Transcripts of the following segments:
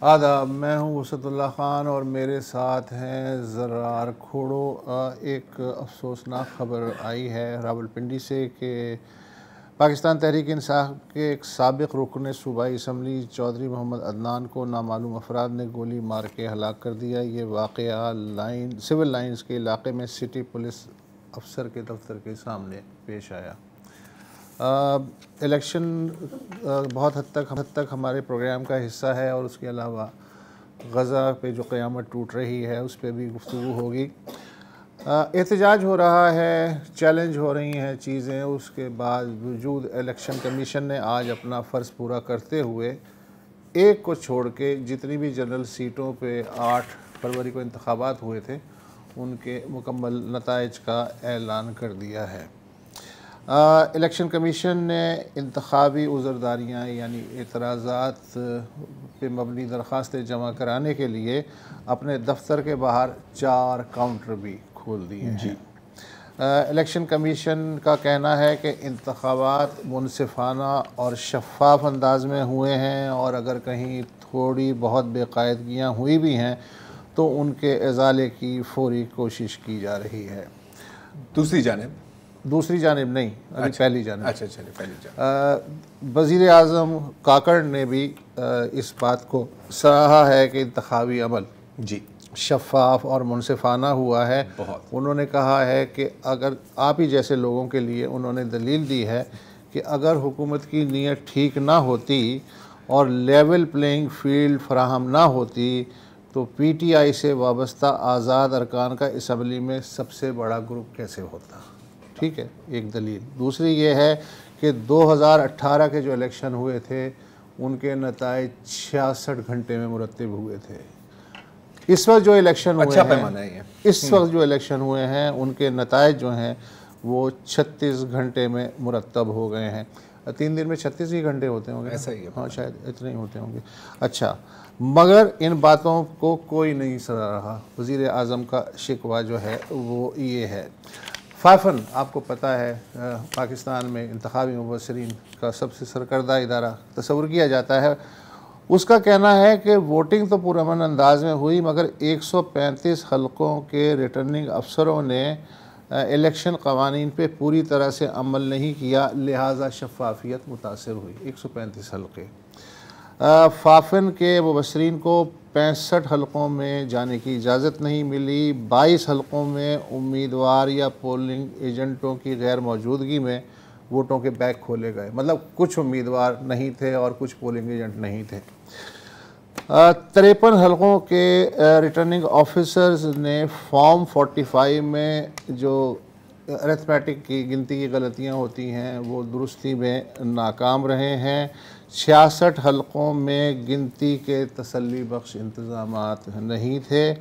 आदाब, मैं हूं वसतुल्लाह ख़ान और मेरे साथ हैं ज़रार खोड़ो। एक अफसोसनाक ख़बर आई है रावलपिंडी से कि पाकिस्तान तहरीक इंसाफ के एक साबिक़ रुकन सूबाई असम्बली चौधरी मोहम्मद अदनान को नामालूम अफराद ने गोली मार के हलाक कर दिया। ये वाक़या सिविल लाइन्स के इलाके में सिटी पुलिस अफसर के दफ्तर के सामने पेश आया। इलेक्शन बहुत हद तक हमारे प्रोग्राम का हिस्सा है और उसके अलावा गज़ा पे जो क़यामत टूट रही है उस पर भी गुफ्तगू होगी। एहतजाज हो रहा है, चैलेंज हो रही हैं चीज़ें, उसके बावजूद इलेक्शन कमीशन ने आज अपना फ़र्ज़ पूरा करते हुए एक को छोड़ के जितनी भी जनरल सीटों पे 8 फरवरी को इंतखाबात हुए थे उनके मुकम्मल नताइज का ऐलान कर दिया है। इलेक्शन कमीशन ने इंतखाबी उज़रदारियाँ यानी एतराज़ात पे मबनी दरख्वास्तें जमा कराने के लिए अपने दफ्तर के बाहर 4 काउंटर भी खोल दिए हैं। इलेक्शन कमीशन का कहना है कि इंतखाबात मुनसिफाना और शफ़ाफ़ अंदाज में हुए हैं और अगर कहीं थोड़ी बहुत बेकायदगियाँ हुई भी हैं तो उनके इज़ाले की फ़ौरी कोशिश की जा रही है। दूसरी जानिब नहीं, अभी पहली जानिब। अच्छा, चलिए पहली जानिब। वज़ीर आज़म काकड़ ने भी इस बात को सराहा है कि इंतखाबी अमल शफ़ाफ़ और मुनसिफाना हुआ है। उन्होंने कहा है कि अगर आप ही जैसे लोगों के लिए उन्होंने दलील दी है कि अगर हुकूमत की नीयत ठीक ना होती और लेवल प्लेइंग फील्ड फराहम ना होती तो PTI से वाबस्ता आज़ाद अरकान का असम्बली में सबसे बड़ा ग्रुप कैसे होता। ठीक है, एक दलील। दूसरी ये है कि 2018 के जो इलेक्शन हुए थे उनके नताइज 66 घंटे में मुरतब हुए थे। इस वक्त जो इलेक्शन हुए हैं, इस वक्त जो इलेक्शन हुए हैं उनके नताइज जो हैं वो 36 घंटे में मुरतब हो गए हैं। 3 दिन में 36 ही घंटे होते होंगे, ऐसा ही है। हाँ, शायद इतने ही होते होंगे। अच्छा, मगर इन बातों को कोई नहीं सराह रहा। वज़ीर आज़म का शिकवा जो है वो ये है। फाफन, आपको पता है पाकिस्तान में इंतखाबी मुबस्सिरीन का सबसे सरकर्दा इदारा तस्वुर किया जाता है। उसका कहना है कि वोटिंग तो पुरअमन अंदाज में हुई मगर 135 हलकों के रिटर्निंग अफसरों ने इलेक्शन कवानीन पे पूरी तरह से अमल नहीं किया, लिहाजा शफ़ाफियत मुतासर हुई। 135 हलके। फाफिन के मुबस्सिरीन को 65 हलकों में जाने की इजाज़त नहीं मिली। 22 हलकों में उम्मीदवार या पोलिंग एजेंटों की गैर मौजूदगी में वोटों के बैग खोले गए। मतलब कुछ उम्मीदवार नहीं थे और कुछ पोलिंग एजेंट नहीं थे। 53 हलकों के रिटर्निंग ऑफिसर्स ने फॉर्म 45 में जो अरिथमेटिक की गिनती की गलतियाँ होती हैं वो दुरुस्ती में नाकाम रहे हैं। 66 हलकों में गिनती के तसल्ली बख्श इंतज़ामात नहीं थे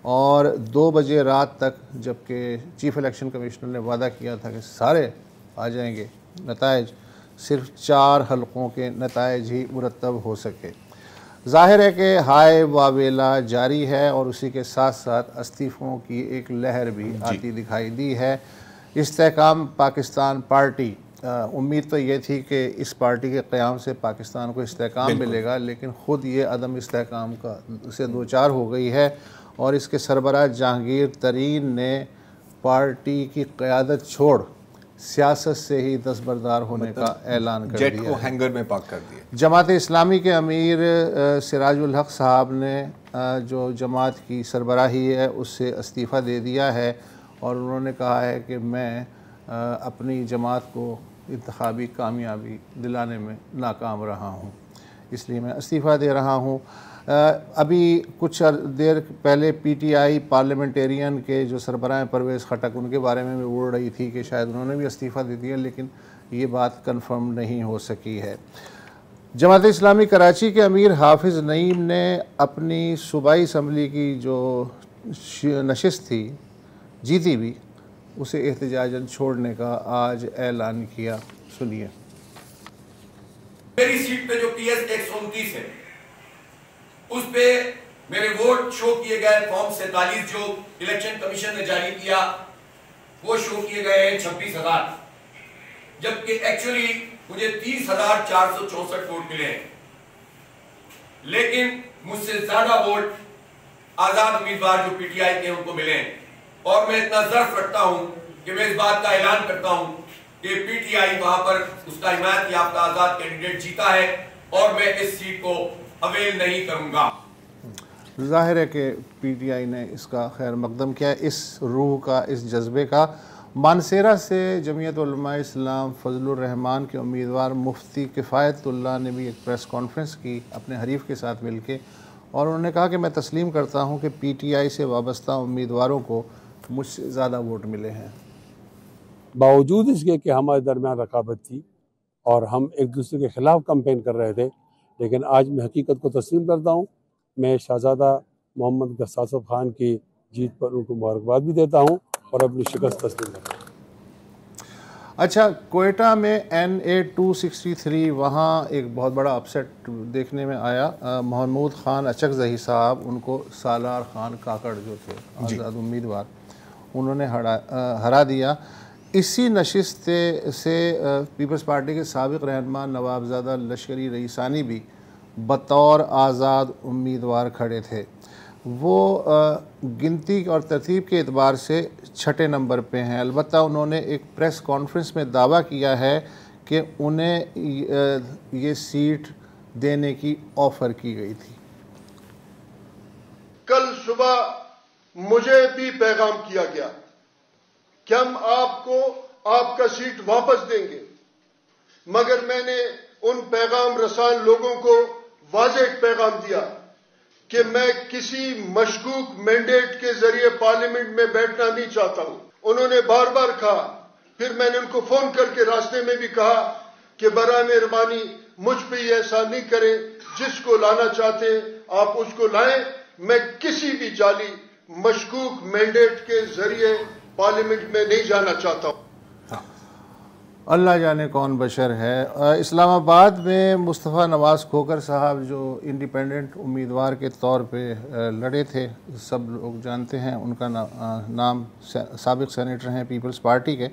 और 2 बजे रात तक, जबकि चीफ़ इलेक्शन कमिश्नर ने वादा किया था कि सारे आ जाएंगे नताइज, सिर्फ 4 हलकों के नताइज ही मुरतब हो सके। ज़ाहिर है कि हाय वावेला जारी है और उसी के साथ साथ इस्तीफ़ों की एक लहर भी आती दिखाई दी है। इस्तेहकाम पाकिस्तान पार्टी, उम्मीद तो ये थी कि इस पार्टी के क़याम से पाकिस्तान को इस्तेहकाम मिलेगा, लेकिन ख़ुद ये अदम इस्तेहकाम का से दो चार हो गई है और इसके सरबराह जहांगीर तरीन ने पार्टी की क़यादत छोड़ सियासत से ही दस्तबरदार होने का ऐलान कर दिया। जेट को हैंगर में पार्क कर दिया। जमात इस्लामी के अमीर सिराजुल हक साहब ने जो जमात की सरबराही है उससे इस्तीफ़ा दे दिया है और उन्होंने कहा है कि मैं अपनी जमात को इंतखाबी कामयाबी दिलाने में नाकाम रहा हूँ, इसलिए मैं इस्तीफ़ा दे रहा हूँ। अभी कुछ देर पहले PTI पार्लियामेंटेरियन के जो सरबराह परवेज़ खटक, उनके बारे में भी उड़ रही थी कि शायद उन्होंने भी इस्तीफ़ा दे दिया, लेकिन ये बात कंफर्म नहीं हो सकी है। जमात इस्लामी कराची के अमीर हाफिज़ नईम ने अपनी सूबाई असम्बली की जो नशिस्त थी, जीती भी, उसे एहतजाजन छोड़ने का आज ऐलान किया। सुनिए। मेरी सीट पे जो PS 129 है उस पे मेरे वोट शो किए गए। फॉर्म 47 जो इलेक्शन कमीशन ने जारी किया वो शो किए गए हैं 26,000, जबकि एक्चुअली मुझे 30,464 वोट मिले हैं। लेकिन मुझसे ज्यादा वोट आजाद उम्मीदवार जो पीटीआई के उनको मिले। और मैं इतना ज़र्फ रखता हूं कि मैं इस बात का ऐलान करता हूं कि पीटीआई वहां पर उसका हिमायत याफ्ता आजाद कैंडिडेट जीता है और मैं इस सीट को अवेल नहीं करूंगा। जाहिर है कि पीटीआई ने इसका खैर मकदम किया, इस रूह का, इस जज्बे का। मानसेरा से जमीयत उलमा इस्लाम फजलुर रहमान के उम्मीदवार मुफ्ती किफ़ायतुल्लाह ने भी एक प्रेस कॉन्फ्रेंस की अपने हरीफ के साथ मिलकर, और उन्होंने कहा कि मैं तस्लीम करता हूं कि पीटीआई से वाबस्ता उम्मीदवारों को मुझसे ज़्यादा वोट मिले हैं। बावजूद इसके कि हमारे दरमियान रकाबत थी और हम एक दूसरे के ख़िलाफ़ कैंपेन कर रहे थे, लेकिन आज मैं हकीकत को तस्लीम करता हूँ। मैं शहज़ादा मोहम्मद गस्सासफ खान की जीत पर उनको मुबारकबाद भी देता हूँ और अपनी शिकस्त तस्लीम करता हूँ। अच्छा, कोयटा में NA 263 वहाँ एक बहुत बड़ा अपसेट देखने में आया। महमूद खान अचकज़ही साहब, उनको सालार खान काकड़ जो थे आज़ाद उम्मीदवार, उन्होंने हरा दिया। इसी नशिस्त से पीपल्स पार्टी के साबिक़ रहनुमा नवाबज़ादा लश्करी रईसानी भी बतौर आज़ाद उम्मीदवार खड़े थे। वो गिनती और तरतीब के एतबार से छठे नंबर पे हैं। अलबत्ता उन्होंने एक प्रेस कॉन्फ्रेंस में दावा किया है कि उन्हें ये सीट देने की ऑफ़र की गई थी। कल सुबह मुझे भी पैगाम किया गया कि हम आपको आपका सीट वापस देंगे, मगर मैंने उन पैगाम रसान लोगों को वाज़ेह पैगाम दिया कि मैं किसी मशकूक मैंडेट के जरिए पार्लियामेंट में बैठना नहीं चाहता हूं। उन्होंने बार बार कहा, फिर मैंने उनको फोन करके रास्ते में भी कहा कि बराए मेहरबानी मुझ पे ये एहसान नहीं करें, जिसको लाना चाहते हैं आप उसको लाएं, मैं किसी भी जाली मशकूक मैंडेट के जरिए पार्लियामेंट में नहीं जाना चाहता हूं। अल्लाह जाने कौन बशर है। इस्लामाबाद में मुस्तफ़ा नवाज़ खोखर साहब जो इंडिपेंडेंट उम्मीदवार के तौर पे लड़े थे, सब लोग जानते हैं उनका नाम, साबिक़ सेनेटर हैं पीपल्स पार्टी के।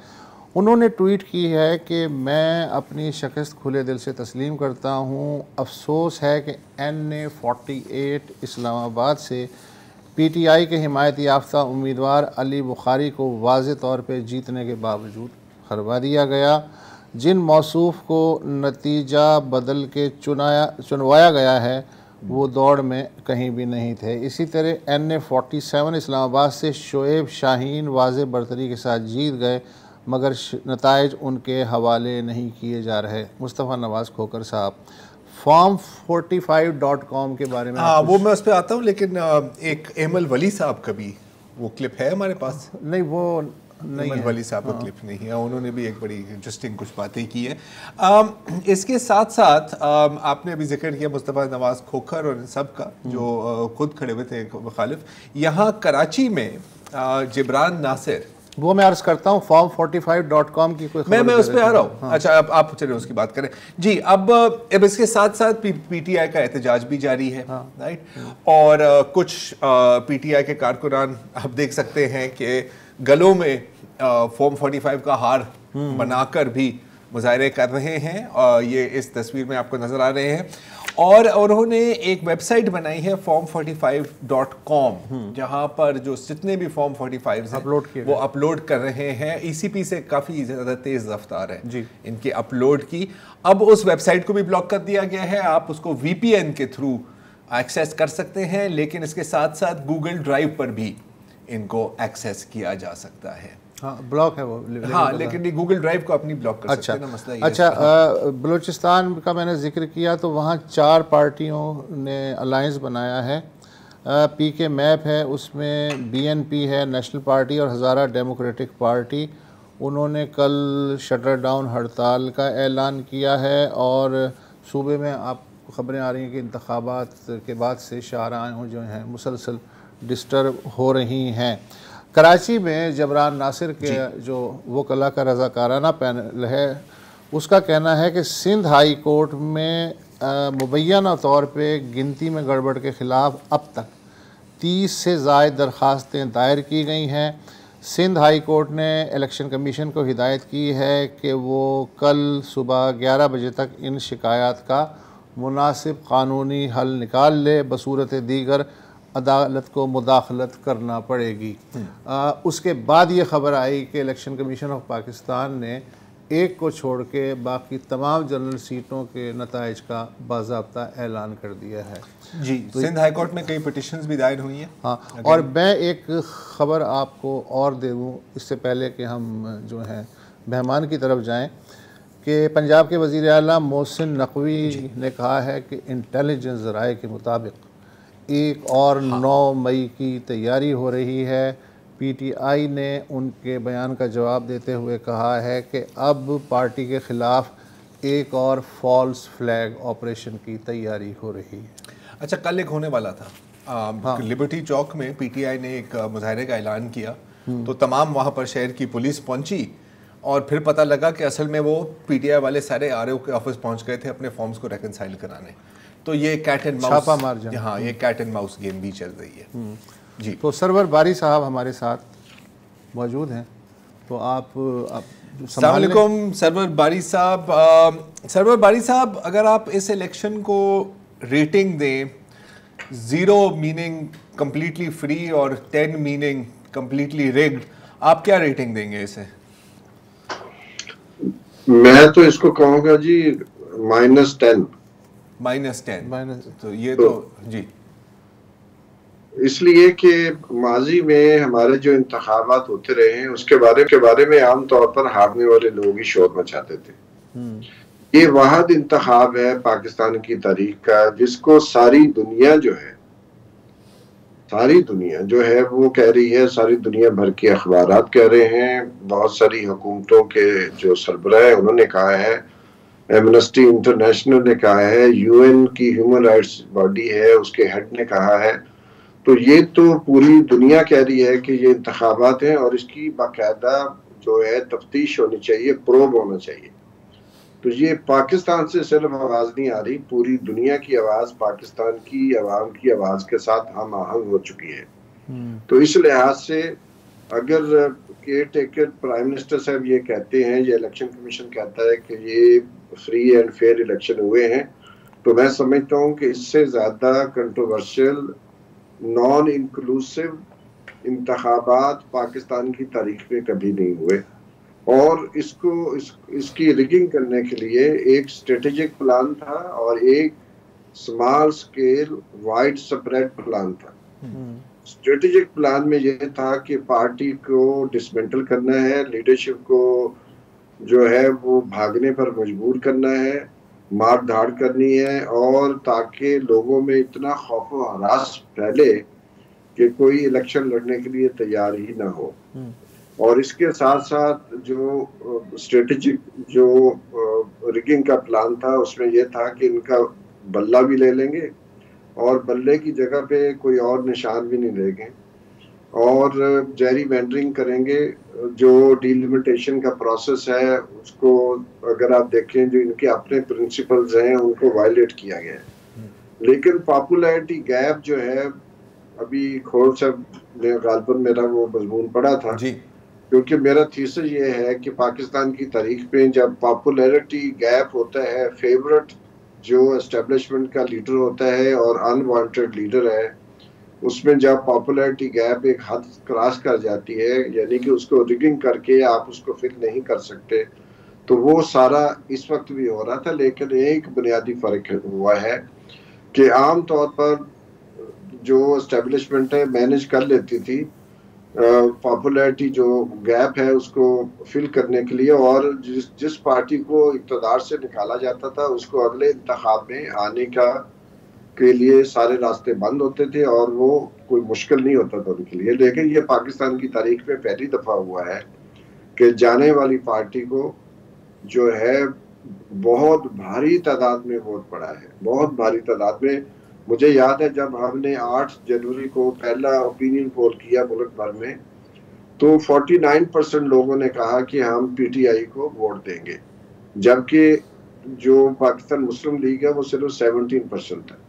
उन्होंने ट्वीट की है कि मैं अपनी शिकस्त खुले दिल से तस्लीम करता हूँ। अफसोस है कि NA 48 इस्लामाबाद से पीटीआई के हिमायत याफ्ता उम्मीदवार अली बुखारी को वाज़े तौर पर जीतने के बावजूद हरवा दिया गया। जिन मौसूफ़ को नतीजा बदल के चुनवाया गया है वो दौड़ में कहीं भी नहीं थे। इसी तरह NA 47 इस्लामाबाद से शोएब शाहीन वाज़े बरतरी के साथ जीत गए, मगर नताइज उनके हवाले नहीं किए जा रहे। मुस्तफ़ा नवाज़ खोखर साहब, form45.com के बारे में वो मैं उस पर आता हूँ, लेकिन एक एमल वली साहब का भी वो क्लिप है हमारे पास। नहीं, वो नहीं है, वली साहब का क्लिप नहीं है। उन्होंने भी एक बड़ी इंटरेस्टिंग कुछ बातें की हैं। इसके साथ साथ आपने अभी जिक्र किया मुस्तफ़ा नवाज़ खोखर और इन सब का जो खुद खड़े हुए थे मुखालिफ। यहाँ कराची में जिब्रान नासिर, वो मैं अर्ज करता हूँ form45.com की कोई मैं उस पर आ रहा हूँ। अच्छा, अब आप चलिए उसकी बात करें जी। अब इसके साथ साथ पीटीआई का एहतजाज भी जारी है, राइट। और कुछ पीटीआई के कारकुनान आप देख सकते हैं कि गलों में फॉर्म 45 का हार बनाकर भी मुजाहरे कर रहे हैं, और ये इस तस्वीर में आपको नजर आ रहे हैं। और उन्होंने एक वेबसाइट बनाई है form45.com, जहां पर जो जितने भी फॉर्म 45 हैं वो अपलोड कर रहे हैं। ECP से काफ़ी ज़्यादा तेज़ रफ्तार है जी इनके अपलोड की। अब उस वेबसाइट को भी ब्लॉक कर दिया गया है, आप उसको VPN के थ्रू एक्सेस कर सकते हैं, लेकिन इसके साथ साथ गूगल ड्राइव पर भी इनको एक्सेस किया जा सकता है। हाँ, ब्लॉक है वो। हाँ, लेकिन गूगल ड्राइव को अपनी ब्लॉक कर सकते हैं ना, मसला ये है। अच्छा, बलूचिस्तान का मैंने जिक्र किया तो वहाँ 4 पार्टियों ने अलायंस बनाया है। PK मैप है, उसमें BNP है, नेशनल पार्टी और हज़ारा डेमोक्रेटिक पार्टी। उन्होंने कल शटर डाउन हड़ताल का ऐलान किया है, और सूबे में आप ख़बरें आ रही हैं कि इंतखाबात के बाद से शाहराहों जो हैं मुसलसल डिस्टर्ब हो रही हैं। कराची में जबरान नासिर के जो वकला का रज़ाकाराना पैनल है, उसका कहना है कि सिंध हाई कोर्ट में मुबैना तौर पे गिनती में गड़बड़ के ख़िलाफ़ अब तक 30 से ज़ायद दरख्वास्तें दायर की गई हैं। सिंध हाई कोर्ट ने इलेक्शन कमीशन को हिदायत की है कि वो कल सुबह 11 बजे तक इन शिकायत का मुनासिब कानूनी हल निकाल ले, बसूरत दीगर अदालत को मुदाखलत करना पड़ेगी। उसके बाद ये ख़बर आई कि इलेक्शन कमीशन ऑफ पाकिस्तान ने एक को छोड़ के बाकी तमाम जनरल सीटों के नताइज का बाज़ाब्ता ऐलान कर दिया है। जी, तो सिंध हाई कोर्ट में कई पिटिशंस भी दायर हुई हैं। हाँ, और मैं एक ख़बर आपको और दे दूँ इससे पहले कि हम जो हैं मेहमान की तरफ जाएं, कि पंजाब के वज़ीर आला मोहसिन नकवी ने कहा है कि इंटेलिजेंस ज़राए के मुताबिक एक और 9 मई की तैयारी हो रही है। पीटीआई ने उनके बयान का जवाब देते हुए कहा है कि अब पार्टी के ख़िलाफ़ एक और फॉल्स फ्लैग ऑपरेशन की तैयारी हो रही है। अच्छा, कल एक होने वाला था लिबर्टी चौक में, पीटीआई ने एक मुजाहरे का ऐलान किया, तो तमाम वहाँ पर शहर की पुलिस पहुंची और फिर पता लगा कि असल में वो पीटीआई वाले सारे आरओ के ऑफिस पहुंच गए थे अपने फॉर्म्स को रेकनसाइल कराने। तो ये कैट एंड माउस, छापा मार जाए। हाँ, ये कैट एंड माउस गेम भी चल रही है। जी, तो सरवर बारी साहब हमारे साथ मौजूद हैं, तो आप अस्सलाम वालेकुम सरवर बारी साहब। सरवर बारी साहब, अगर आप इस इलेक्शन को रेटिंग दें, 0 मीनिंग कंप्लीटली फ्री और 10 मीनिंग कंप्लीटली रिग्ड, आप क्या रेटिंग देंगे इसे? मैं तो इसको कहूँगा जी -10। -10। तो ये तो जी, इसलिए कि माजी में हमारे जो इंतखाबात होते रहे हैं उसके बारे में आमतौर पर हारने वाले लोग ही शोर मचाते थे। ये वाहिद इंतखाब है पाकिस्तान की तारीख का जिसको सारी दुनिया जो है वो कह रही है, सारी दुनिया भर के अखबारात कह रहे हैं, बहुत सारी हुकूमतों के जो सरबराह है उन्होंने कहा है, एमनेस्टी इंटरनेशनल ने कहा है, यूएन की ह्यूमन राइट्स बॉडी है उसके हेड ने कहा है। तो ये तो पूरी दुनिया कह रही है कि ये इंतखाबात हैं और इसकी बाकायदा जो है तफ्तीश होनी चाहिए, प्रोब होना चाहिए। तो ये पाकिस्तान से सिर्फ आवाज़ नहीं आ रही, पूरी दुनिया की आवाज़ पाकिस्तान की आवाम की आवाज़ के साथ हम आहंग हो चुकी है। तो इस लिहाज से अगर केयर टेकर प्राइम मिनिस्टर साहब ये कहते हैं, ये इलेक्शन कमीशन कहता है कि ये फ्री एंड फेयर इलेक्शन हुए हैं, तो मैं समझता हूँ कि इससे ज़्यादा कंट्रोवर्शियल नॉन इंक्लूसिव इंतखाबात पाकिस्तान की तारीख में कभी नहीं हुए। और इसकी रिगिंग करने के लिए एक स्ट्रेटेजिक प्लान था और एक small scale wide spread plan था। स्ट्रेटेजिक प्लान में यह था कि पार्टी को डिसमेंटल करना है, लीडरशिप को जो है वो भागने पर मजबूर करना है, मार धाड़ करनी है, और ताकि लोगों में इतना खौफ व हरास फैले कि कोई इलेक्शन लड़ने के लिए तैयार ही ना हो। और इसके साथ साथ जो स्ट्रेटेजिक जो रिगिंग का प्लान था उसमें यह था कि इनका बल्ला भी ले लेंगे और बल्ले की जगह पे कोई और निशान भी नहीं लेंगे और जेरी वेंडरिंग करेंगे। जो डिलिमिटेशन का प्रोसेस है उसको अगर आप देखें, जो इनके अपने प्रिंसिपल्स हैं उनको वायलेट किया गया है। लेकिन पॉपुलैरिटी गैप जो है, अभी खोल साहब ने गालबन मेरा वो मजमून पढ़ा था जी, क्योंकि मेरा थीसिस ये है कि पाकिस्तान की तारीख में जब पॉपुलैरिटी गैप होता है, फेवरेट जो एस्टेब्लिशमेंट का लीडर होता है और अनवांटेड लीडर है, उसमें जब पॉपुलैरिटी गैप एक हद क्रॉस कर जाती है, यानी कि उसको रिगिंग करके आप उसको फिल नहीं कर सकते, तो वो सारा इस वक्त भी हो रहा था। लेकिन एक बुनियादी फर्क हुआ है कि आम तौर पर जो एस्टेब्लिशमेंट है मैनेज कर लेती थी पॉपुलैरिटी जो गैप है उसको फिल करने के लिए, और जिस पार्टी को इक़्तिदार से निकाला जाता था उसको अगले इंतखाब में आने के लिए सारे रास्ते बंद होते थे और वो कोई मुश्किल नहीं होता था उनके लिए। लेकिन ये पाकिस्तान की तारीख में पहली दफ़ा हुआ है कि जाने वाली पार्टी को जो है बहुत भारी तादाद में वोट पड़ा है, बहुत भारी तादाद में। मुझे याद है जब हमने 8 जनवरी को पहला ओपिनियन पोल किया मुल्क भर में, तो 49% लोगों ने कहा कि हम पीटीआई को वोट देंगे, जबकि जो पाकिस्तान मुस्लिम लीग है वो सिर्फ 17% है।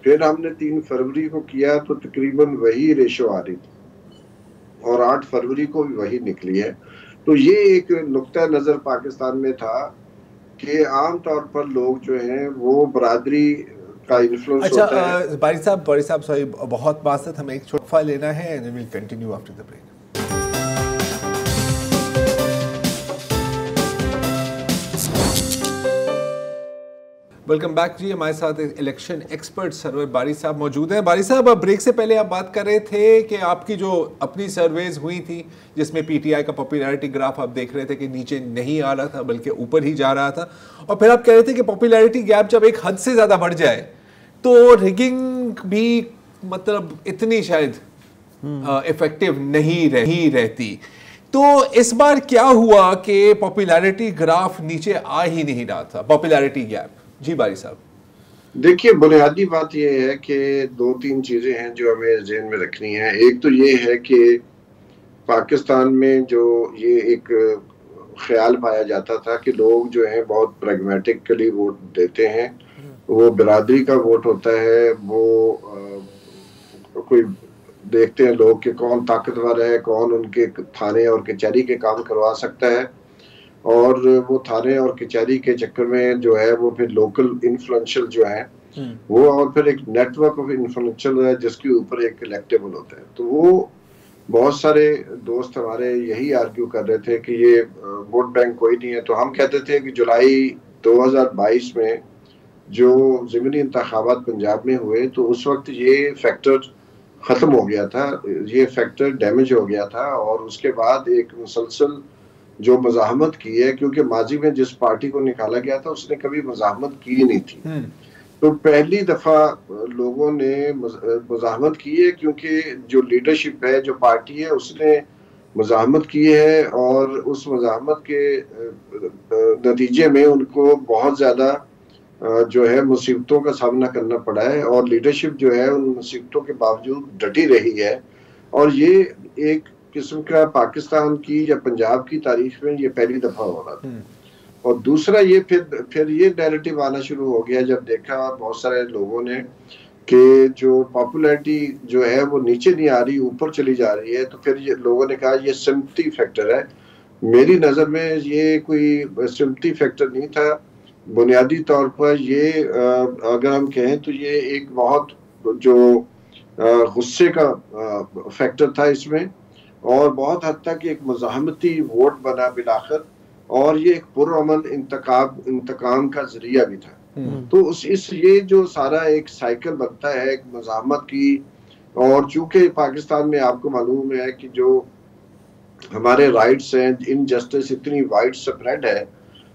फिर हमने 3 फरवरी को किया तो तकरीबन वही रेशो आ रही थी और 8 फरवरी को भी वही निकली है। तो ये एक नुक्ता नज़र पाकिस्तान में था कि आम तौर पर लोग जो हैं वो बरादरी का इन्फ्लुएंस अच्छा, होता है। बारी साहब सॉरी, बहुत बात, हमें एक छोटा लेना है and we will continue after the break. Welcome back जी। हमारे साथ इलेक्शन एक्सपर्ट सरवर बारी साहब मौजूद हैं। बारी साहब, ब्रेक से पहले आप बात कर रहे थे कि आपकी जो अपनी सर्वेज हुई थी जिसमें पीटीआई का पॉपुलैरिटी ग्राफ आप देख रहे थे कि नीचे नहीं आ रहा था बल्कि ऊपर ही जा रहा था, और फिर आप कह रहे थे कि पॉपुलैरिटी गैप जब एक हद से ज़्यादा बढ़ जाए तो रिगिंग भी मतलब इतनी शायद इफेक्टिव नहीं रहती। तो इस बार क्या हुआ कि पॉपुलैरिटी ग्राफ नीचे आ ही नहीं रहा था, पॉपुलैरिटी गैप? जी बारी साहब। देखिए, बुनियादी बात यह है कि 2-3 चीजें हैं जो हमें ज़हन में रखनी है। एक तो ये है कि पाकिस्तान में जो ये एक ख्याल पाया जाता था कि लोग जो हैं बहुत प्रैग्मेटिकली वोट देते हैं, वो बिरादरी का वोट होता है, वो कोई देखते हैं लोग कि कौन ताकतवर है, कौन उनके थाने और कचहरी के काम करवा सकता है, और वो थाने और कचहरी के चक्कर में जो है वो फिर लोकल इन्फ्लुएंशियल जो है वो, और फिर एक नेटवर्क ऑफ इन्फ्लुएंशियल है जिसके ऊपर एक इलेक्टेबल होता है। तो वो बहुत सारे दोस्त हमारे यही आर्ग्यू कर रहे थे कि ये वोट बैंक कोई नहीं है। तो हम कहते थे कि जुलाई 2022 में जो ज़मीनी इंतखाबात पंजाब में हुए तो उस वक्त ये फैक्टर ख़त्म हो गया था, ये फैक्टर डैमेज हो गया था, और उसके बाद एक मुसलसल जो मज़ाहमत की है, क्योंकि माजी में जिस पार्टी को निकाला गया था उसने कभी मज़ाहमत की नहीं थी, तो पहली दफा लोगों ने मज़ाहमत की है, क्योंकि जो लीडरशिप है, जो पार्टी है, उसने मज़ाहमत की है, और उस मज़ाहमत के नतीजे में उनको बहुत ज़्यादा जो है मुसीबतों का सामना करना पड़ा है, और लीडरशिप जो है उन मुसीबतों के बावजूद डटी रही है। और ये एक किस्म का पाकिस्तान की या पंजाब की तारीख में ये पहली दफा हो रहा था। और दूसरा ये फिर ये नैरेटिव आना शुरू हो गया जब देखा बहुत सारे लोगों ने कि जो पॉपुलैरिटी जो है वो नीचे नहीं आ रही, ऊपर चली जा रही है, तो फिर ये लोगों ने कहा ये सिम्पथी फैक्टर है। मेरी नज़र में ये कोई सिम्पथी फैक्टर नहीं था। बुनियादी तौर पर ये अगर हम कहें तो ये एक बहुत जो गुस्से का फैक्टर था इसमें, और बहुत हद तक एक मज़ाहमती वोट बना बिलाखिर, और ये एक पुरअमन इंतकाम का जरिया भी था। तो ये जो सारा एक साइकिल बनता है एक मज़ाहमत की, और चूंकि पाकिस्तान में आपको मालूम है कि जो हमारे राइट्स हैं, इनजस्टिस इतनी वाइड स्प्रेड है,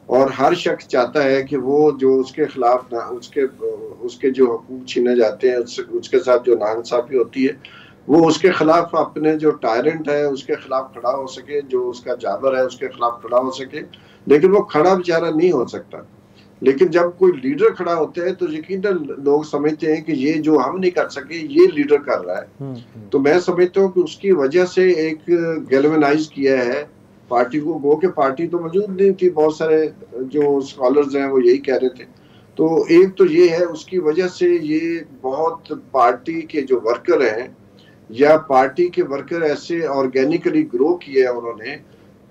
और हर शख्स चाहता है कि वो जो उसके खिलाफ उसके जो हकूक छीने जाते हैं, उसके साथ जो नाइंसाफी होती है, वो उसके खिलाफ अपने जो टायरेंट है उसके खिलाफ खड़ा हो सके, जो उसका जाबर है उसके खिलाफ खड़ा हो सके। लेकिन वो खड़ा बेचारा नहीं हो सकता। लेकिन जब कोई लीडर खड़ा होता है तो यकीनन लोग समझते हैं कि ये जो हम नहीं कर सके ये लीडर कर रहा है। तो मैं समझता हूँ कि उसकी वजह से एक गैल्वेनाइज किया है पार्टी को। गो के पार्टी तो मौजूद नहीं थी, बहुत सारे जो स्कॉलर्स हैं वो यही कह रहे थे। तो एक तो ये है, उसकी वजह से ये बहुत पार्टी के जो वर्कर हैं या पार्टी के वर्कर ऐसे ऑर्गेनिकली ग्रो किए हैं उन्होंने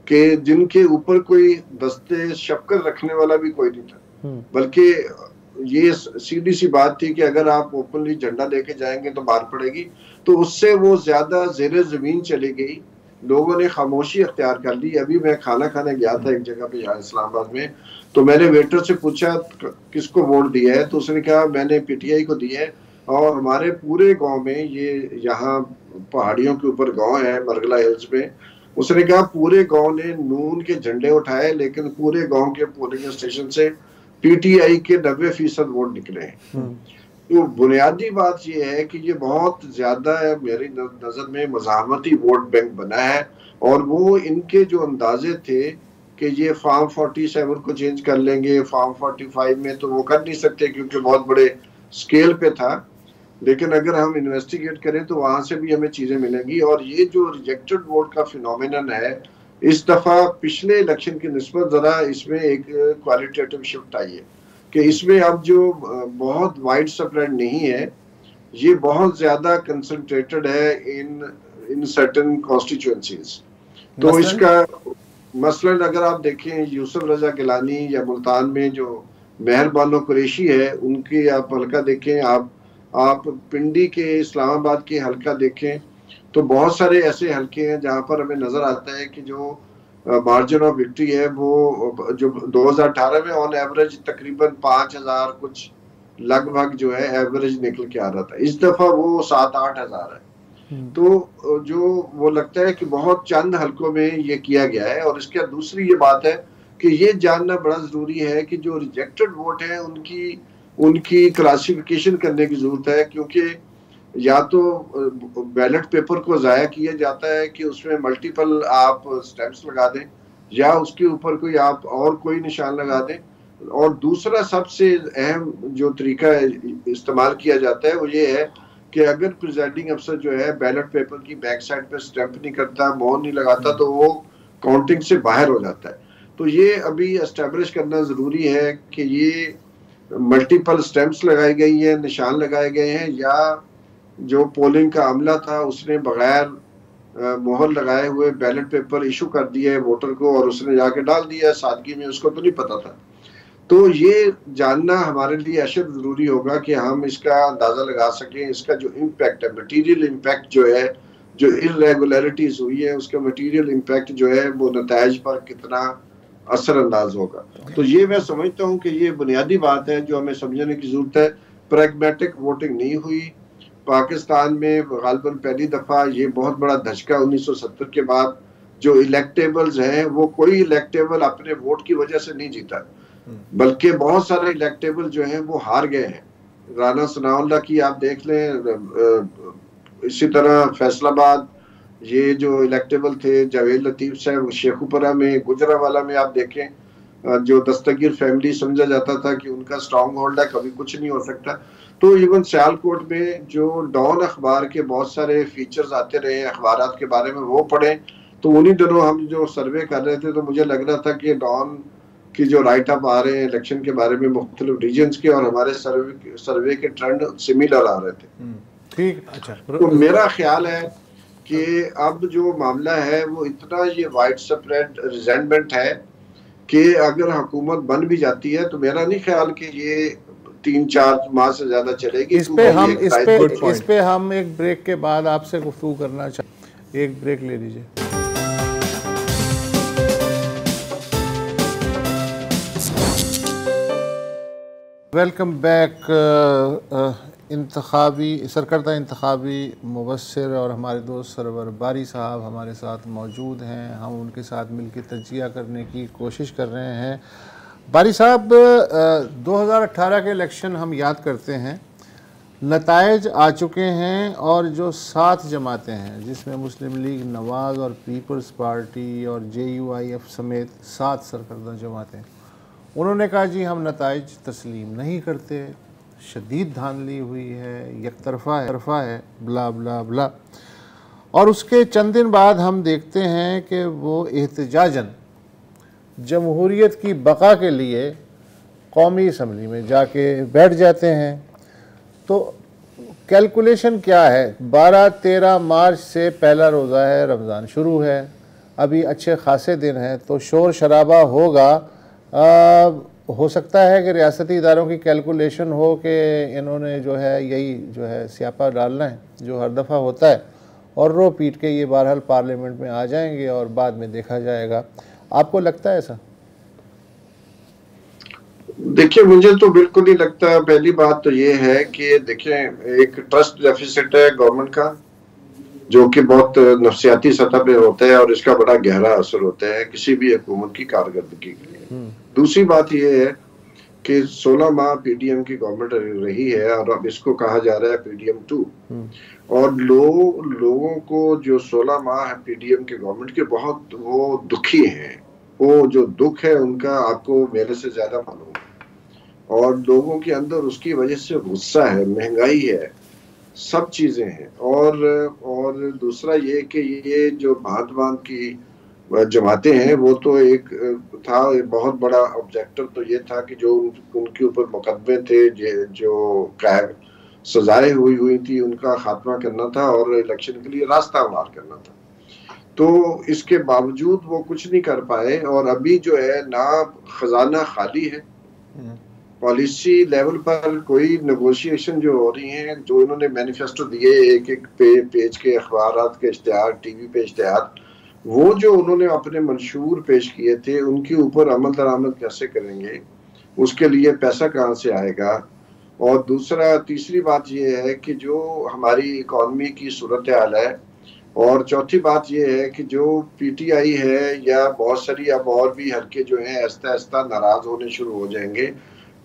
कि जिनके ऊपर कोई दस्ते शक्कर रखने वाला भी कोई नहीं था। बल्कि ये सीधी सी बात थी कि अगर आप ओपनली झंडा लेके जाएंगे तो मार पड़ेगी, तो उससे वो ज्यादा ज़ेरे ज़मीन चली गई। लोगों ने खामोशी अख्तियार कर ली। अभी मैं खाना खाने गया था एक जगह पे यहाँ इस्लामाबाद में, तो मैंने वेटर से पूछा किसको वोट दिया है, तो उसने कहा मैंने पीटीआई को दिया है। और हमारे पूरे गांव में, ये यहाँ पहाड़ियों के ऊपर गांव है मरगला हिल्स में, उसने कहा पूरे गांव ने नून के झंडे उठाए, लेकिन पूरे गांव के पोलिंग स्टेशन से पीटीआई के 90% वोट निकले हैं। तो बुनियादी बात ये है कि ये बहुत ज्यादा मेरी नजर में मज़ाहमती वोट बैंक बना है। और वो इनके जो अंदाजे थे कि ये फॉर्म 47 को चेंज कर लेंगे, फॉर्म 45 में तो वो कर नहीं सकते क्योंकि बहुत बड़े स्केल पे था। लेकिन अगर हम इन्वेस्टिगेट करें तो वहां से भी हमें चीजें मिलेंगी। और ये जो रिजेक्टेड वोट का फिनोमिनन है, इस दफा पिछले इलेक्शन की निस्बत जरा इसमें एक क्वालिटेटिव शिफ्ट आई है कि इसमें अब जो बहुत वाइड स्प्रेड नहीं है, ये बहुत ज्यादा कंसंट्रेटेड है इन सर्टेन कॉन्स्टिट्यूएंसीज। तो इसका मसलन अगर आप देखें यूसुफ रजा गिलानी या मुल्तान में जो महर बानो कुरैशी है, उनकी आप हल्का देखें, आप पिंडी के इस्लामाबाद के हल्का देखें, तो बहुत सारे ऐसे हल्के हैं जहां पर हमें नजर आता है कि जो मार्जिन ऑफ विक्ट्री है वो जो 2018 में ऑन एवरेज तकरीबन 5000 कुछ लगभग जो है एवरेज निकल के आ रहा था, इस दफा वो 7-8 हजार है। तो जो वो लगता है कि बहुत चंद हलकों में ये किया गया है। और इसके दूसरी ये बात है कि ये जानना बड़ा जरूरी है कि जो रिजेक्टेड वोट है उनकी क्लासिफिकेशन करने की जरूरत है, क्योंकि या तो बैलेट पेपर को जाया किया जाता है कि उसमें मल्टीपल आप स्टैम्प्स लगा दें, या उसके ऊपर कोई आप और कोई निशान लगा दें। और दूसरा सबसे अहम जो तरीका इस्तेमाल किया जाता है वो ये है कि अगर प्रिजाइडिंग अफसर जो है बैलेट पेपर की बैक साइड पे स्टैंप नहीं करता, मोहर नहीं लगाता, तो वो काउंटिंग से बाहर हो जाता है। तो ये अभी एस्टेब्लिश करना जरूरी है कि ये मल्टीपल स्टैंप्स लगाई गई है, निशान लगाए गए हैं, या जो पोलिंग का अमला था उसने बगैर मोहर लगाए हुए बैलेट पेपर इशू कर दिया है वोटर को और उसने जाके डाल दिया सादगी में, उसको तो नहीं पता था। तो ये जानना हमारे लिए अशद जरूरी होगा कि हम इसका अंदाजा लगा सकें, इसका जो इम्पैक्ट है, मटीरियल इम्पैक्ट जो है, जो इरेगुलरिटीज हुई है उसका मटीरियल इम्पैक्ट जो है वो नताइज पर कितना असरअंदाज होगा। तो ये मैं समझता हूँ कि ये बुनियादी बात है जो हमें समझने की जरूरत है। प्रैग्मेटिक वोटिंग नहीं हुई पाकिस्तान में, गालिबन पहली दफा ये बहुत बड़ा धचका 1970 के बाद। जो इलेक्टेबल्स हैं वो कोई इलेक्टेबल अपने वोट की वजह से नहीं जीता, बल्कि बहुत सारे इलेक्टेबल जो हैं वो हार गए हैं। राना सनाउल्लाह की आप देख लें, इसी तरह फैसलाबाद ये जो इलेक्टेबल थे, जावेद लतीफ साहब शेखुपुरा में, गुजरावाला में आप देखें, जो दस्तगीर फैमिली समझा जाता था कि उनका स्ट्रॉन्ग होल्ड है, कभी कुछ नहीं हो सकता। तो इवन सियालकोट में जो डॉन अखबार के बहुत सारे फीचर्स आते रहे अखबारात के बारे में, वो पढ़े। तो उन्हीं दिनों हम जो सर्वे कर रहे थे तो मुझे लग रहा था कि डॉन की जो राइट अप आ रहे हैं इलेक्शन के बारे में मुख्तलिफ रीजन्स के, और हमारे सर्वे के ट्रेंड सिमिलर आ रहे थे। ठीक, अच्छा। तो मेरा ख्याल है कि अब जो मामला है वो इतना ये वाइड स्प्रेड रिजेंटमेंट है कि अगर हुकूमत बन भी जाती है तो मेरा नहीं ख्याल कि ये 3-4 माह से ज्यादा चलेगी। इस पे हम एक ब्रेक के बाद आपसे गुफ्तगू करना चाहते, एक ब्रेक ले लीजिए। Welcome back. इंतखाबी सरकर्दा इंतखाबी मुबस्सिर और हमारे दोस्त सरवर बारी साहब हमारे साथ मौजूद हैं। हम उनके साथ मिलकर तजिया करने की कोशिश कर रहे हैं। बारी साहब, 2018 के इलेक्शन हम याद करते हैं, नताइज आ चुके हैं, और जो 7 जमातें हैं जिसमें मुस्लिम लीग नवाज़ और पीपल्स पार्टी और JUIF समेत 7 सरकर्दा जमातें, उन्होंने कहा जी हम नताइज तस्लीम नहीं करते, शदीद धांधली हुई है, यकतरफा है, ब्ला ब्ला ब्ला। और उसके चंद दिन बाद हम देखते हैं कि वो एहतजाजन जमहूरियत की बका के लिए कौमी असम्बली में जाके बैठ जाते हैं। तो कैलकुलेशन क्या है? 12-13 मार्च से पहला रोज़ा है, रमज़ान शुरू है, अभी अच्छे खासे दिन हैं, तो शोर शराबा होगा। हो सकता है कि रियासती इदारों की कैलकुलेशन हो कि इन्होंने जो है यही जो है स्यापा डालना है जो हर दफ़ा होता है, और रो पीट के ये बहरहाल पार्लियामेंट में आ जाएंगे और बाद में देखा जाएगा। आपको लगता है ऐसा? देखिए, मुझे तो बिल्कुल नहीं लगता। पहली बात तो ये है कि देखिए, एक ट्रस्ट डेफिसिट है गवर्नमेंट का जो कि बहुत नफसियाती सतह पे होता है और इसका बड़ा गहरा असर होता है किसी भी हुकूमत की कारकर्दगी के लिए। दूसरी बात यह है कि 16 माह PDM की गवर्नमेंट रही है और अब इसको कहा जा रहा है PDM 2, और लोगों को जो 16 माह है PDM के गवर्नमेंट के, बहुत वो दुखी हैं। वो जो दुख है उनका आपको मेरे से ज्यादा मालूम है, और लोगों के अंदर उसकी वजह से गुस्सा है, महंगाई है, सब चीजें हैं। और दूसरा ये कि ये जो भांत की जमातें हैं, वो तो एक था बहुत बड़ा ऑब्जेक्टिव तो ये था कि जो उनके ऊपर मुकदमे थे, जो सजाएं हुई थी, उनका खात्मा करना था और इलेक्शन के लिए रास्ता हमार करना था। तो इसके बावजूद वो कुछ नहीं कर पाए और अभी जो है ना खजाना खाली है, पॉलिसी लेवल पर कोई नेगोशिएशन जो हो रही है, जो इन्होंने मैनिफेस्टो दिए एक एक पेज के अखबारात के इश्तिहार, टीवी पे इश्तिहार, वो जो उन्होंने अपने मंशूर पेश किए थे उनके ऊपर अमल दरामद कैसे करेंगे, उसके लिए पैसा कहाँ से आएगा। और तीसरी बात ये है कि जो हमारी इकॉनमी की सूरत हाल है, और चौथी बात ये है कि जो पीटीआई है या बहुत सारी अब और भी हल्के जो हैं आहिस्ता आहिस्ता नाराज होने शुरू हो जाएंगे,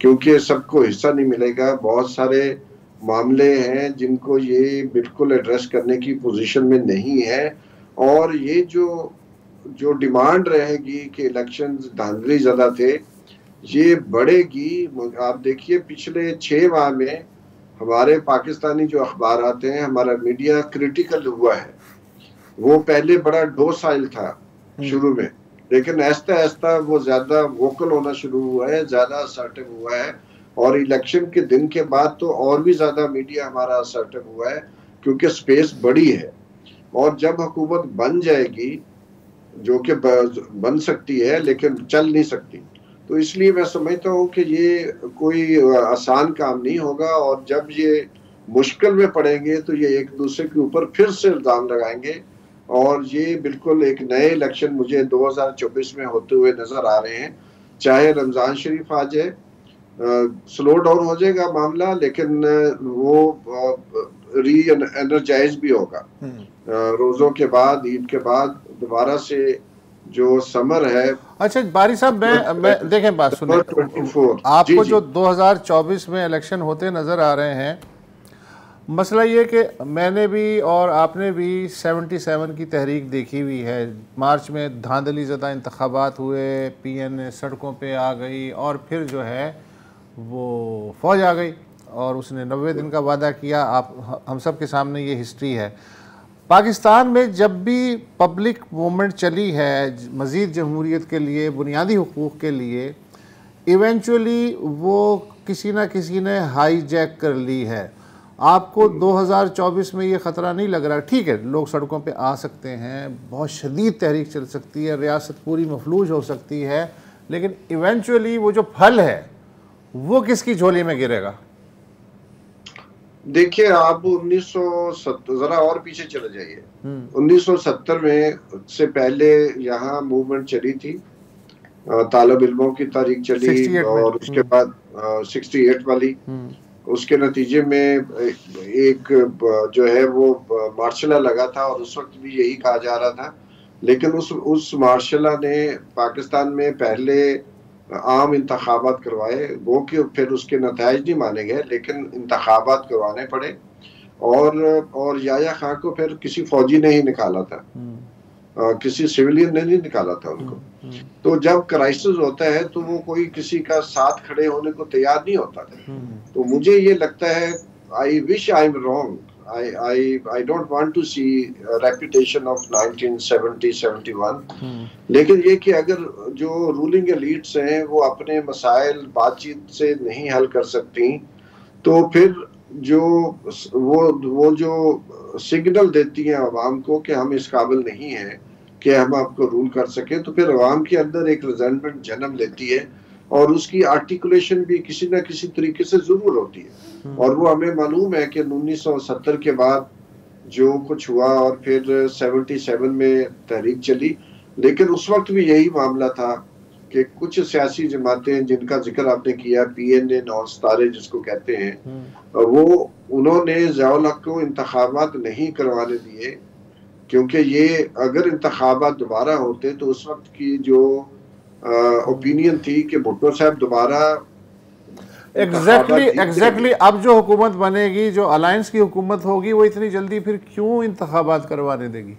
क्योंकि सबको हिस्सा नहीं मिलेगा। बहुत सारे मामले हैं जिनको ये बिल्कुल एड्रेस करने की पोजीशन में नहीं है, और ये जो डिमांड रहेगी कि इलेक्शंस धांधली ज़्यादा थे, ये बढ़ेगी। आप देखिए पिछले 6 माह में हमारे पाकिस्तानी जो अखबार आते हैं, हमारा मीडिया क्रिटिकल हुआ है। वो पहले बड़ा डोसाइल था शुरू में, लेकिन आहिस्ता आहिस्ता वो ज्यादा वोकल होना शुरू हुआ है, ज्यादा असर्टिव हुआ है, और इलेक्शन के दिन के बाद तो और भी ज्यादा मीडिया हमारा असर्टिव हुआ है, क्योंकि स्पेस बड़ी है। और जब हुकूमत बन जाएगी, जो कि बन सकती है लेकिन चल नहीं सकती, तो इसलिए मैं समझता हूँ कि ये कोई आसान काम नहीं होगा, और जब ये मुश्किल में पड़ेंगे तो ये एक दूसरे के ऊपर फिर से इल्जाम लगाएंगे, और ये बिल्कुल एक नए इलेक्शन मुझे 2024 में होते हुए नजर आ रहे हैं। चाहे रमजान शरीफ आ जाए, स्लो डाउन हो जाएगा मामला, लेकिन वो री एनर्जाइज भी होगा। रोजों के बाद, ईद के बाद दोबारा से जो समर है। अच्छा बारी साहब, मैं देखें बात सुनिए, आपको जो 2024 में इलेक्शन होते नजर आ रहे हैं, मसला ये कि मैंने भी और आपने भी 77 की तहरीक देखी हुई है। मार्च में धांधली ज़दा इंतखाबात हुए, पीएन सड़कों पे आ गई, और फिर जो है वो फ़ौज आ गई और उसने 90 दिन का वादा किया। आप हम सब के सामने ये हिस्ट्री है। पाकिस्तान में जब भी पब्लिक मूवमेंट चली है मज़ीद जमहूरियत के लिए, बुनियादी हुकूक़ के लिए, इवेंचुअली वो किसी न किसी ने हाईजैक कर ली है। आपको 2024 में ये ख़तरा नहीं लग रहा? ठीक है, लोग सड़कों पे आ सकते हैं, बहुत शदीद तहरीक चल सकती है, रियासत पूरी मफलूज हो सकती है, लेकिन इवेंचुअली वो जो फल है वो किसकी झोली में गिरेगा? देखिए, आप 1970 जरा और पीछे चले जाइए। 1970 में से पहले यहाँ मूवमेंट चली थी, तालिब इल्मों की तारीख चली, और उसके बाद 68 वाली, उसके नतीजे में एक जो है वो मार्शल लगा था, और उस वक्त भी यही कहा जा रहा था। लेकिन उस मार्शल ने पाकिस्तान में पहले आम इंतखाबात करवाए, वो कि फिर उसके नताइज नहीं माने गए, लेकिन इंतखाबात करवाने पड़े, और याया खां को फिर किसी फौजी ने ही निकाला था, किसी सिविलियन ने नहीं निकाला था उनको। तो जब क्राइसिस होता है तो वो कोई किसी का साथ खड़े होने को तैयार नहीं होता था। तो मुझे ये लगता है, I wish I am wrong, I don't want to see a reputation of 1970-71, लेकिन ये कि अगर जो रूलिंग एलीट्स हैं वो अपने मसाइल बातचीत से नहीं हल कर सकती, तो फिर जो वो जो सिग्नल देती हैं अवाम को कि हम इस काबिल नहीं हैं कि हम आपको रूल कर सकें, तो फिर अवाम के अंदर एक रिजेंटमेंट जन्म लेती है, और उसकी आर्टिकुलेशन भी किसी न किसी तरीके से जरूर होती है। और वो हमें मालूम है कि 1970 के बाद जो कुछ हुआ, और फिर 77 में तहरीक चली, लेकिन उस वक्त भी यही मामला था कि कुछ सियासी जमातें जिनका जिक्र आपने किया, PNA नौ सितारे जिसको कहते हैं, वो उन्होंने ज़ियाउल हक को इंतखाबात नहीं करवाने दिए, क्योंकि ये अगर इंतखाबात दोबारा होते तो उस वक्त की जो ओपिनियन थी कि भुट्टो साहब दोबारा एग्जैक्टली अब जो हुकूमत बनेगी, जो अलायंस की हुकूमत होगी, वो इतनी जल्दी फिर क्यों इंतखाबात करवाने देगी?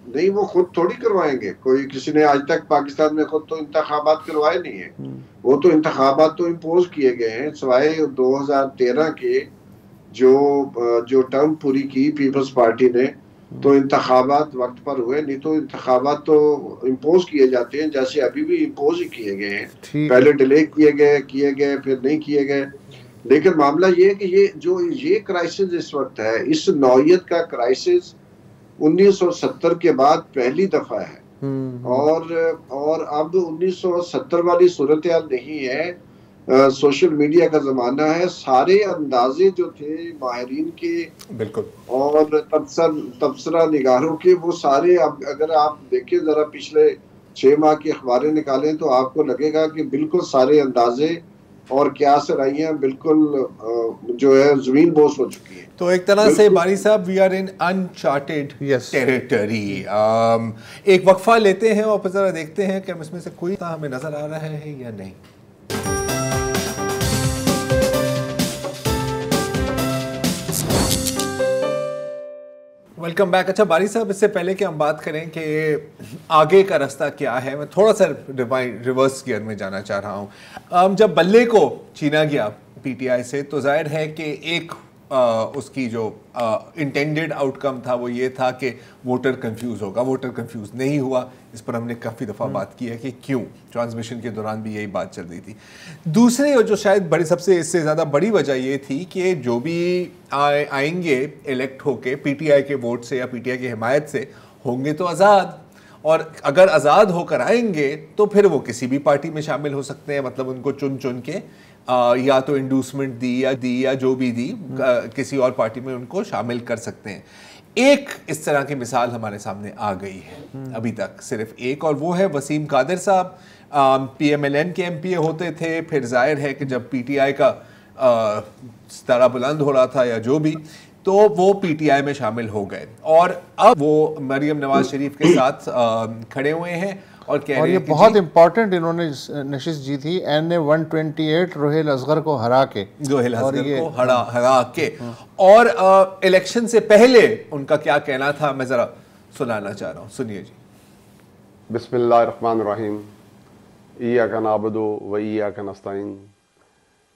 नहीं, वो खुद थोड़ी करवाएंगे। कोई किसी ने आज तक पाकिस्तान में खुद तो इंतखाबात करवाए नहीं है। वो तो इंतखाबात तो इम्पोज किए गए हैं, सिवाय 2013 के जो टर्म पूरी की पीपल्स पार्टी ने, तो इंतखाबात वक्त पर हुए, नहीं तो इंतखाबात तो इम्पोज किए जाते हैं, जैसे अभी भी इम्पोज ही किए गए हैं। पहले डिले किए गए फिर नहीं किए गए। लेकिन मामला ये है कि ये क्राइसिस इस वक्त है, इस नौयत का क्राइसिस 1970 के बाद पहली दफा है। और अब 1970 वाली सूरत हाल नहीं है, सोशल मीडिया का जमाना है। सारे अंदाजे जो थे माहिरीन के बिल्कुल और तबसरा निगारों के, वो सारे, अब अगर आप देखें जरा पिछले 6 माह की अखबारें निकालें तो आपको लगेगा कि बिल्कुल सारे अंदाजे और क्या सराइयां बिल्कुल जो है जमीन बोस हो चुकी है। तो एक तरह से बारी साहब we are in uncharted territory. एक वक्फा लेते हैं और फिर जरा देखते हैं कि हम इसमें से कोई हमें नजर आ रहा है या नहीं। Welcome back. अच्छा बारी साहब, इससे पहले कि हम बात करें कि आगे का रास्ता क्या है, मैं थोड़ा सा रिवर्स गियर में जाना चाह रहा हूँ। जब बल्ले को छीना गया पीटीआई से तो जाहिर है कि एक उसकी जो इंटेंडेड आउटकम था वो ये था कि वोटर कंफ्यूज होगा। वोटर कंफ्यूज नहीं हुआ, इस पर हमने काफ़ी दफ़ा बात की है कि क्यों। ट्रांसमिशन के दौरान भी यही बात चल रही थी। दूसरे, और जो शायद बड़ी सबसे इससे ज़्यादा बड़ी वजह ये थी कि जो भी आएंगे इलेक्ट होके पीटीआई के वोट से या पीटीआई की हिमायत से होंगे तो आज़ाद, और अगर आज़ाद होकर आएंगे तो फिर वो किसी भी पार्टी में शामिल हो सकते हैं। मतलब उनको चुन चुन के या तो इंडूसमेंट दी या जो भी दी किसी और पार्टी में उनको शामिल कर सकते हैं। एक इस तरह की मिसाल हमारे सामने आ गई है अभी तक, सिर्फ एक, और वो है वसीम कादिर साहब। पीएमएलएन के एमपीए होते थे, फिर जाहिर है कि जब पीटीआई का सितारा बुलंद हो रहा था या जो भी, तो वो पीटीआई में शामिल हो गए और अब वो मरियम नवाज शरीफ के साथ खड़े हुए हैं और कह रहे हैं कि बहुत इंपॉर्टेंट इन्होंने नशिस्त जी थी NA 128 रोहेल असगर को हरा के, हरा के। और इलेक्शन से पहले उनका क्या कहना था मैं जरा सुनाना चाह रहा हूँ, सुनिए जी। बिस्मिल्लाहिर्रहमानिर्रहीम, इय्याका नअबुदु व इय्याका नस्तईन।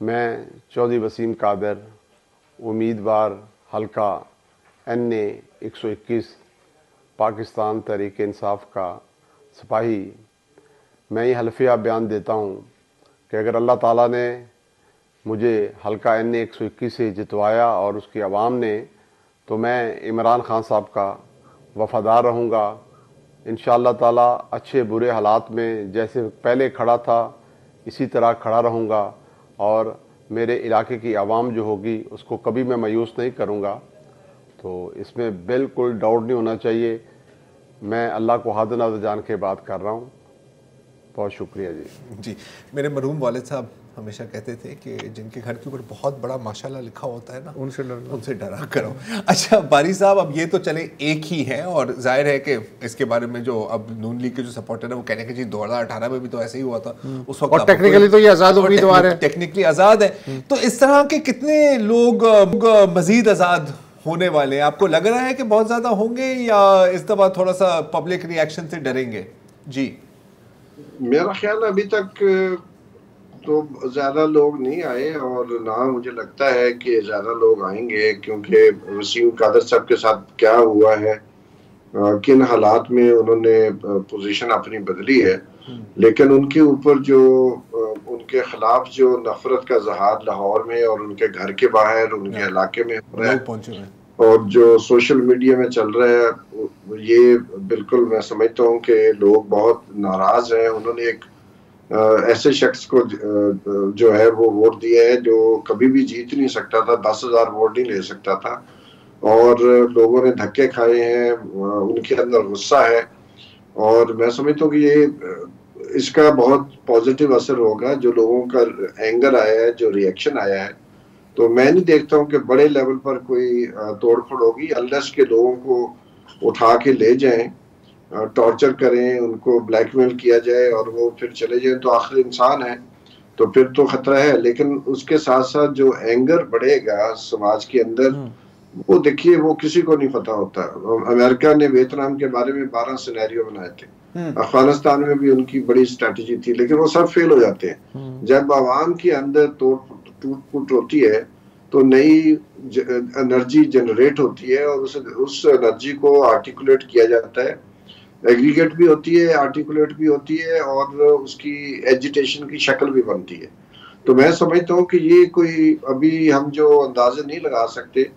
मैं चौधरी वसीम कादिर, उम्मीदवार हल्का NA 121 पाकिस्तान तहरीक इंसाफ का सिपाही, मैं ये हल्फिया बयान देता हूँ कि अगर अल्लाह ताला ने मुझे हल्का NA 121 से जितवाया और उसकी आवाम ने, तो मैं इमरान खान साहब का वफादार रहूँगा। इंशाअल्लाह ताला अच्छे बुरे हालात में जैसे पहले खड़ा था इसी तरह खड़ा रहूँगा और मेरे इलाके की आवाम जो होगी उसको कभी मैं मायूस नहीं करूँगा। तो इसमें बिल्कुल डाउट नहीं होना चाहिए। मैं अल्लाह को हाथ नाज़र जान के बात कर रहा हूँ। बहुत शुक्रिया जी। मेरे मरहूम वालिद साहब हमेशा कहते थे कि जिनके घर के ऊपर बहुत बड़ा माशाल्लाह लिखा होता है ना, उनसे डरा करो। अच्छा बारी साहब, अब ये तो चले एक ही है और जाहिर है कि इसके बारे में जो अब नून लीग के जो सपोर्टर है वो कहने के जी 2018 में भी तो ऐसे ही हुआ था उस वक्त, और टेक्निकली तो ये आज़ाद उम्मीदवार है, टेक्निकली आज़ाद है। तो इस तरह के कितने लोग मजीद आज़ाद होने वाले हैं? आपको लग रहा है कि बहुत ज़्यादा होंगे या इस दफ़ा थोड़ा सा पब्लिक रिएक्शन से डरेंगे? जी मेरा ख्याल अभी तक तो ज़्यादा लोग नहीं आए और ना मुझे लगता है कि ज़्यादा लोग आएंगे, क्योंकि वसीम कादिर साहब के साथ क्या हुआ है, किन हालात में उन्होंने पोजीशन अपनी बदली है, लेकिन उनके ऊपर जो उनके खिलाफ जो नफरत का इजहार लाहौर में और उनके घर के बाहर उनके इलाके में हो रहा है और जो सोशल मीडिया में चल रहा है, ये बिल्कुल मैं समझता हूँ कि लोग बहुत नाराज हैं। उन्होंने एक ऐसे शख्स को जो है वो वोट दिया है जो कभी भी जीत नहीं सकता था, 10,000 वोट नहीं ले सकता था, और लोगों ने धक्के खाए हैं, उनके अंदर गुस्सा है। और मैं समझता हूँ कि ये इसका बहुत पॉजिटिव असर होगा, जो लोगों का एंगर आया है, जो रिएक्शन आया है। तो मैं नहीं देखता हूँ कि बड़े लेवल पर कोई तोड़फोड़ होगी, अनलेस के लोगों को उठा के ले जाएं, टॉर्चर करें, उनको ब्लैकमेल किया जाए और वो फिर चले जाएं, तो आखिर इंसान है तो फिर तो खतरा है। लेकिन उसके साथ साथ जो एंगर बढ़ेगा समाज के अंदर, वो देखिए वो किसी को नहीं पता होता। अमेरिका ने वियतनाम के बारे में 12 सिनेरियो बनाए थे, अफगानिस्तान में भी उनकी बड़ी स्ट्रेटेजी थी, लेकिन वो सब फेल हो जाते हैं। जब आवाम के अंदर टूट फूट होती है तो नई एनर्जी जनरेट होती है और उस एनर्जी को आर्टिकुलेट किया जाता है, एग्रीगेट भी होती है, आर्टिकुलेट भी होती है और उसकी एजिटेशन की शक्ल भी बनती है। तो मैं समझता हूँ कि ये कोई अभी हम जो अंदाजे नहीं लगा सकते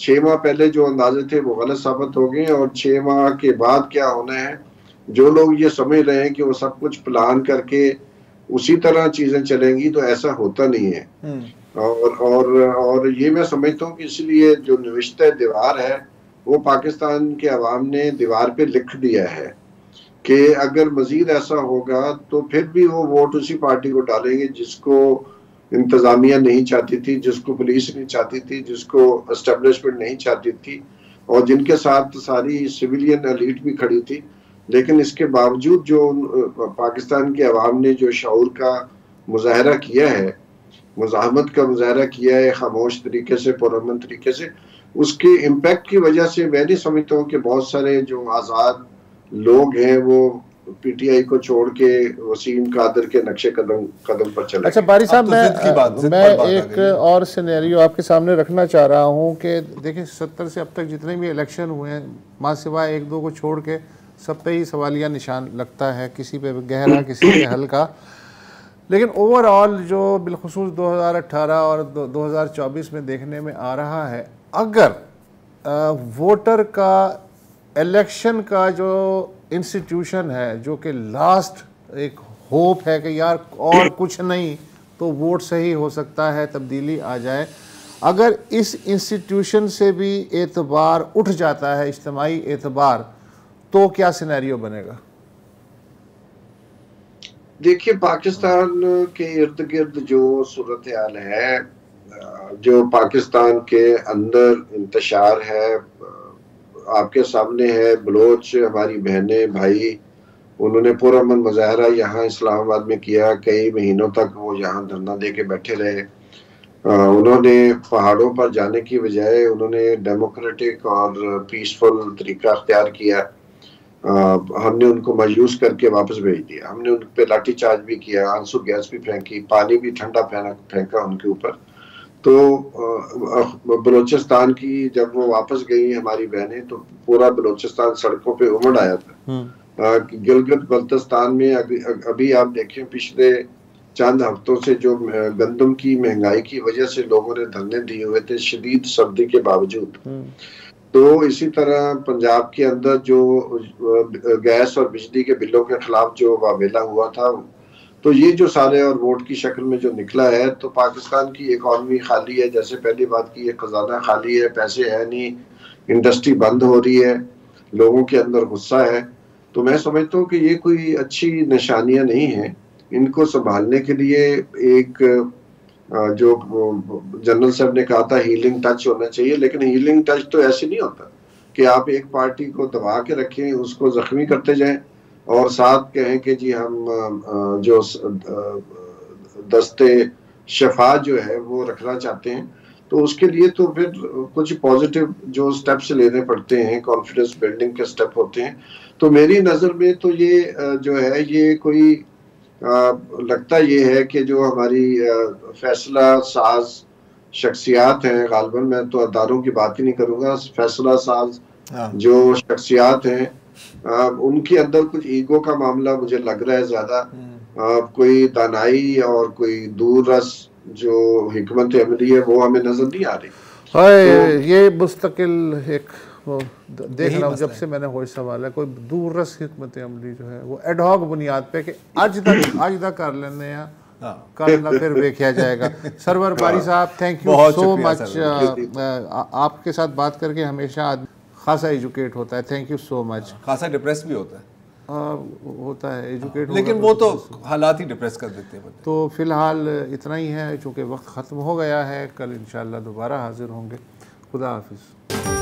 6 माह पहले जो अंदाजे थे वो गलत साबित हो गए, और 6 माह के बाद क्या होना है, जो लोग ये समझ रहे हैं कि वो सब कुछ प्लान करके उसी तरह चीजें चलेंगी, तो ऐसा होता नहीं है। और ये मैं समझता हूँ कि इसलिए जो निविश्ता दीवार है वो पाकिस्तान के अवाम ने दीवार पे लिख दिया है कि अगर मजीद ऐसा होगा तो फिर भी वो वोट उसी पार्टी को डालेंगे जिसको इंतजामिया नहीं चाहती थी, जिसको पुलिस नहीं चाहती थी, जिसको एस्टेब्लिशमेंट नहीं चाहती थी, और जिनके साथ सारी सिविलियन एलीट भी खड़ी थी। लेकिन इसके बावजूद जो पाकिस्तान के अवाम ने जो शऊर का मुजाहरा किया है, मुज़ाहमत का मुजाहरा किया है खामोश तरीके से, पुरअमन तरीके से, उसके इम्पैक्ट की वजह से मैं नहीं समझता हूँ कि बहुत सारे जो आज़ाद लोग हैं वो पीटीआई को छोड़ के वसीम कादर के नक्शे कदम पर चले। अच्छा बारी साहब, मैं एक और सिनेरियो आपके सामने रखना चाह रहा हूँ कि देखिए 70 से अब तक जितने भी इलेक्शन हुए हैं, माँ सिवाय एक दो को छोड़ के सब पे ही सवालिया निशान लगता है, किसी पे गहरा किसी पे हल्का। लेकिन ओवरऑल जो बिलखुसूस 2018 और 2024 में देखने में आ रहा है, अगर वोटर का इलेक्शन का जो इंस्टीट्यूशन है, जो कि लास्ट एक होप है कि यार और कुछ नहीं तो वोट सही हो सकता है, तब्दीली आ जाए, अगर इस इंस्टीट्यूशन से भी एतबार उठ जाता है, इज्तिमाई एतबार, तो क्या सिनेरियो बनेगा? देखिए, पाकिस्तान के इर्द गिर्द जो सूरत हाल है, जो पाकिस्तान के अंदर इंतशार है, आपके सामने है। बलोच हमारी बहनें भाई, उन्होंने पुरअमन मुजाहरा यहाँ इस्लामाबाद में किया, कई महीनों तक वो यहाँ धरना दे के बैठे रहे। उन्होंने पहाड़ों पर जाने की बजाय उन्होंने डेमोक्रेटिक और पीसफुल तरीका अख्तियार किया। हमने उनको मायूस करके वापस भेज दिया। हमने उन पे लाठीचार्ज भी किया, आंसू गैस भी फेंकी, पानी भी ठंडा फेंका उनके ऊपर। तो बलूचिस्तान की जब वो वापस गई हमारी बहनें, तो पूरा बलूचिस्तान सड़कों पे उमड़ आया था। गिलगित बल्तिस्तान में अभी आप देखें, पिछले चंद हफ्तों से जो गंदम की महंगाई की वजह से लोगों ने धरने दिए हुए थे शदीद सर्दी के बावजूद। तो इसी तरह पंजाब के अंदर जो गैस और बिजली के बिलों के खिलाफ जो वावेला हुआ था, तो ये जो सारे और वोट की शक्ल में जो निकला है, तो पाकिस्तान की इकॉनमी खाली है। जैसे पहली बात की, खजाना खाली है, पैसे है नहीं, इंडस्ट्री बंद हो रही है, लोगों के अंदर गुस्सा है। तो मैं समझता हूँ कि ये कोई अच्छी निशानियां नहीं है। इनको संभालने के लिए एक जो जनरल साहब ने कहा था हीलिंग टच होना चाहिए, लेकिन हीलिंग टच तो ऐसे नहीं होता कि आप एक पार्टी को दबा के रखें, उसको जख्मी करते जाएं और साथ कहें कि जी हम जो दस्ते शफा जो है वो रखना चाहते हैं। तो उसके लिए तो फिर कुछ पॉजिटिव जो स्टेप्स लेने पड़ते हैं, कॉन्फिडेंस बिल्डिंग के स्टेप होते हैं। तो मेरी नज़र में तो ये जो है, ये कोई लगता ये है कि जो हमारी फैसला साज शख्सियात हैं, गालबन मैं तो अदारों की बात ही नहीं करूँगा, फैसला साज जो शख्सियात हैं उनके अंदर कुछ ईगो का मामला मुझे लग रहा है ज़्यादा। कोई दानाई और कोई दूररस जो हिकमत अमली है वो हमें नजर नहीं आ रही। तो ये मुस्तकिल एक देख रहा हूँ जब से मैंने होश संभाला, कोई दूररस हिकमत अमली जो है वो एडहॉक बुनियाद पे कि आज तक कर लेने हैं, कल ना फिर देखा जाएगा। सरवर बारी साहब, थैंक यू सो मच। आपके साथ बात करके हमेशा खासा एजुकेट होता है। Thank you so much. खासा डिप्रेस भी होता है। होता है एजुकेट, लेकिन वो तो हालात ही डिप्रेस कर देते हैं। तो फिलहाल इतना ही है, चूँकि वक्त ख़त्म हो गया है। कल इंशाल्लाह दोबारा हाजिर होंगे। खुदा हाफिज़।